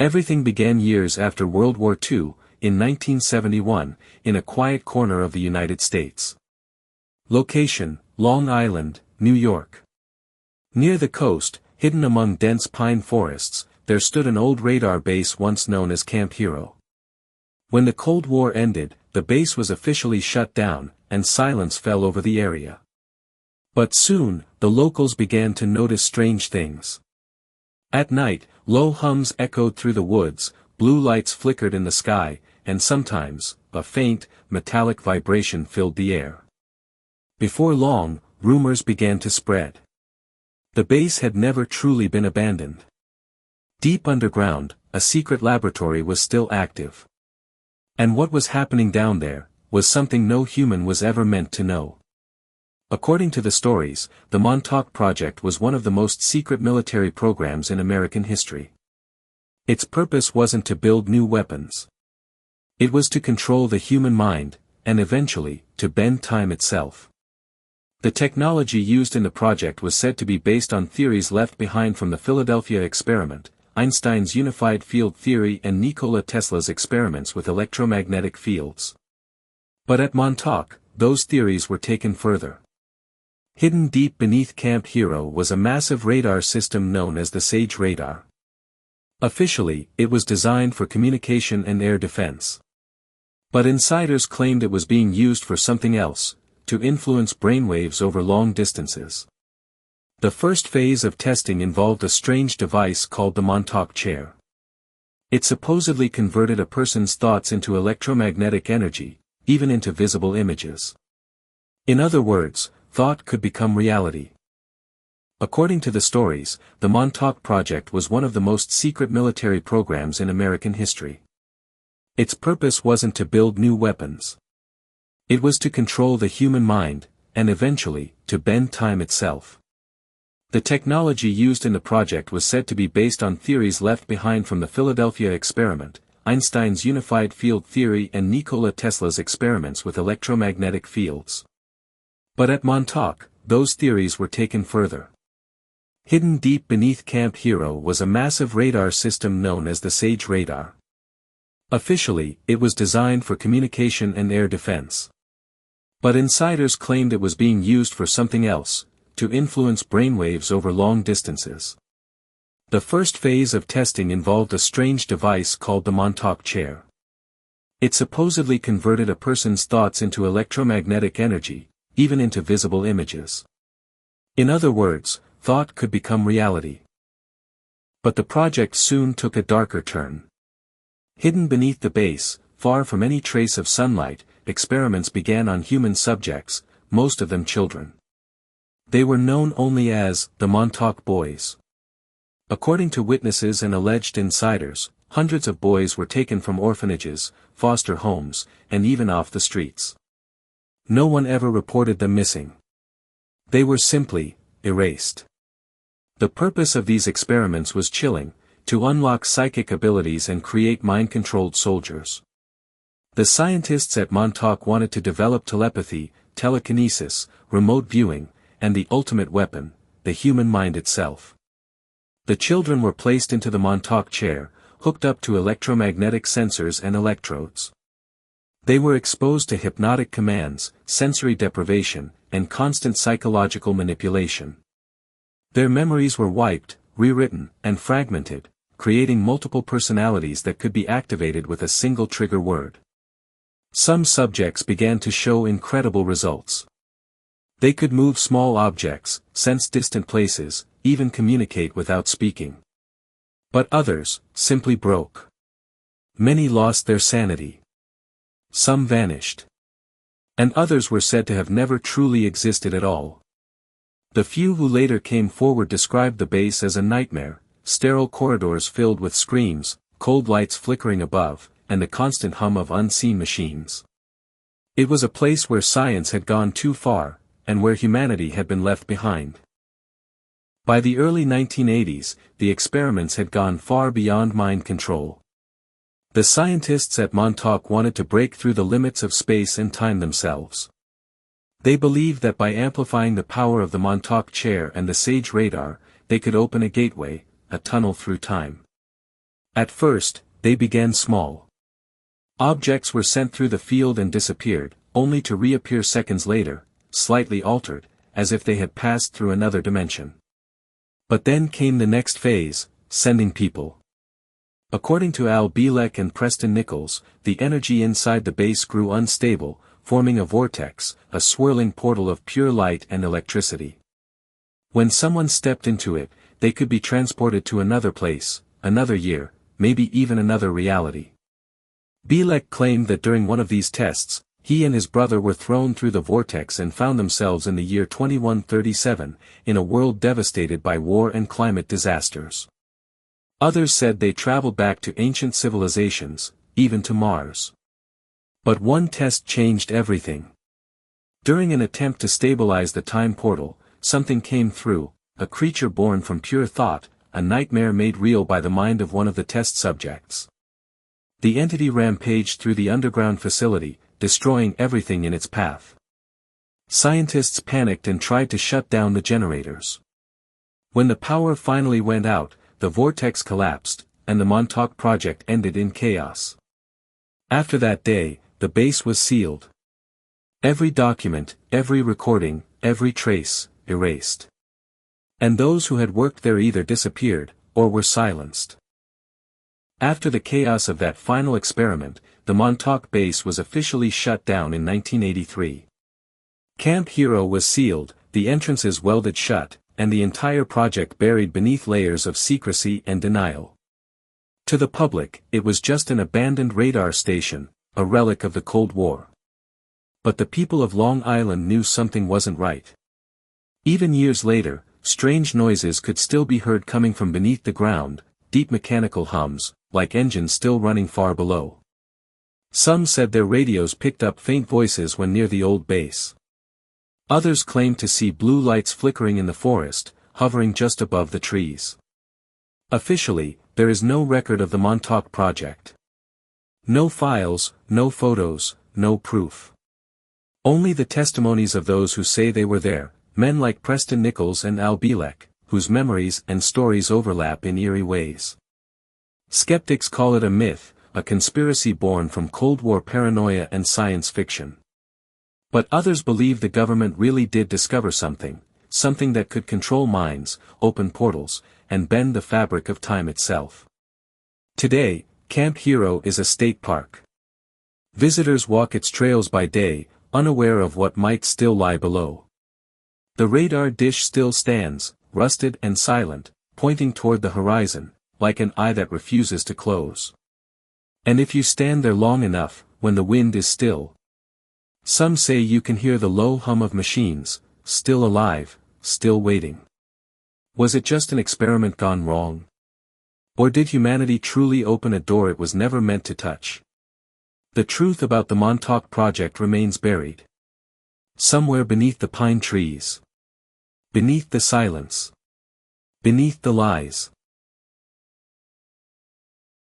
Everything began years after World War II, in 1971, in a quiet corner of the United States. Location: Long Island, New York. Near the coast, hidden among dense pine forests, there stood an old radar base once known as Camp Hero. When the Cold War ended, the base was officially shut down, and silence fell over the area. But soon, the locals began to notice strange things. At night, low hums echoed through the woods, blue lights flickered in the sky, and sometimes, a faint, metallic vibration filled the air. Before long, rumors began to spread. The base had never truly been abandoned. Deep underground, a secret laboratory was still active. And what was happening down there, was something no human was ever meant to know. According to the stories, the Montauk Project was one of the most secret military programs in American history. Its purpose wasn't to build new weapons. It was to control the human mind, and eventually, to bend time itself. The technology used in the project was said to be based on theories left behind from the Philadelphia experiment, Einstein's unified field theory and Nikola Tesla's experiments with electromagnetic fields. But at Montauk, those theories were taken further. Hidden deep beneath Camp Hero was a massive radar system known as the Sage Radar. Officially, it was designed for communication and air defense. But insiders claimed it was being used for something else, to influence brainwaves over long distances. The first phase of testing involved a strange device called the Montauk chair. It supposedly converted a person's thoughts into electromagnetic energy, even into visible images. In other words, thought could become reality. According to the stories, the Montauk Project was one of the most secret military programs in American history. Its purpose wasn't to build new weapons. It was to control the human mind, and eventually, to bend time itself. The technology used in the project was said to be based on theories left behind from the Philadelphia experiment, Einstein's unified field theory and Nikola Tesla's experiments with electromagnetic fields. But at Montauk, those theories were taken further. Hidden deep beneath Camp Hero was a massive radar system known as the Sage Radar. Officially, it was designed for communication and air defense. But insiders claimed it was being used for something else, to influence brainwaves over long distances. The first phase of testing involved a strange device called the Montauk chair. It supposedly converted a person's thoughts into electromagnetic energy, even into visible images. In other words, thought could become reality. But the project soon took a darker turn. Hidden beneath the base, far from any trace of sunlight, experiments began on human subjects, most of them children. They were known only as the Montauk Boys. According to witnesses and alleged insiders, hundreds of boys were taken from orphanages, foster homes, and even off the streets. No one ever reported them missing. They were simply erased. The purpose of these experiments was chilling, to unlock psychic abilities and create mind-controlled soldiers. The scientists at Montauk wanted to develop telepathy, telekinesis, remote viewing, and the ultimate weapon, the human mind itself. The children were placed into the Montauk chair, hooked up to electromagnetic sensors and electrodes. They were exposed to hypnotic commands, sensory deprivation, and constant psychological manipulation. Their memories were wiped, rewritten, and fragmented, creating multiple personalities that could be activated with a single trigger word. Some subjects began to show incredible results. They could move small objects, sense distant places, even communicate without speaking. But others, simply broke. Many lost their sanity. Some vanished. And others were said to have never truly existed at all. The few who later came forward described the base as a nightmare, sterile corridors filled with screams, cold lights flickering above, and the constant hum of unseen machines. It was a place where science had gone too far, and where humanity had been left behind. By the early 1980s, the experiments had gone far beyond mind control. The scientists at Montauk wanted to break through the limits of space and time themselves. They believed that by amplifying the power of the Montauk chair and the Sage Radar, they could open a gateway, a tunnel through time. At first, they began small. Objects were sent through the field and disappeared, only to reappear seconds later, slightly altered, as if they had passed through another dimension. But then came the next phase, sending people. According to Al Bielek and Preston Nichols, the energy inside the base grew unstable, forming a vortex, a swirling portal of pure light and electricity. When someone stepped into it, they could be transported to another place, another year, maybe even another reality. Bielek claimed that during one of these tests, he and his brother were thrown through the vortex and found themselves in the year 2137, in a world devastated by war and climate disasters. Others said they traveled back to ancient civilizations, even to Mars. But one test changed everything. During an attempt to stabilize the time portal, something came through, a creature born from pure thought, a nightmare made real by the mind of one of the test subjects. The entity rampaged through the underground facility, destroying everything in its path. Scientists panicked and tried to shut down the generators. When the power finally went out, the vortex collapsed, and the Montauk Project ended in chaos. After that day, the base was sealed. Every document, every recording, every trace, erased. And those who had worked there either disappeared, or were silenced. After the chaos of that final experiment, the Montauk base was officially shut down in 1983. Camp Hero was sealed, the entrances welded shut, and the entire project buried beneath layers of secrecy and denial. To the public, it was just an abandoned radar station, a relic of the Cold War. But the people of Long Island knew something wasn't right. Even years later, strange noises could still be heard coming from beneath the ground, deep mechanical hums, like engines still running far below. Some said their radios picked up faint voices when near the old base. Others claimed to see blue lights flickering in the forest, hovering just above the trees. Officially, there is no record of the Montauk Project. No files, no photos, no proof. Only the testimonies of those who say they were there, men like Preston Nichols and Al Bielek, whose memories and stories overlap in eerie ways. Skeptics call it a myth, a conspiracy born from Cold War paranoia and science fiction. But others believe the government really did discover something that could control minds, open portals, and bend the fabric of time itself. Today, Camp Hero is a state park. Visitors walk its trails by day, unaware of what might still lie below. The radar dish still stands, rusted and silent, pointing toward the horizon, like an eye that refuses to close. And if you stand there long enough, when the wind is still, some say you can hear the low hum of machines, still alive, still waiting. Was it just an experiment gone wrong? Or did humanity truly open a door it was never meant to touch? The truth about the Montauk Project remains buried. Somewhere beneath the pine trees. Beneath the silence. Beneath the lies.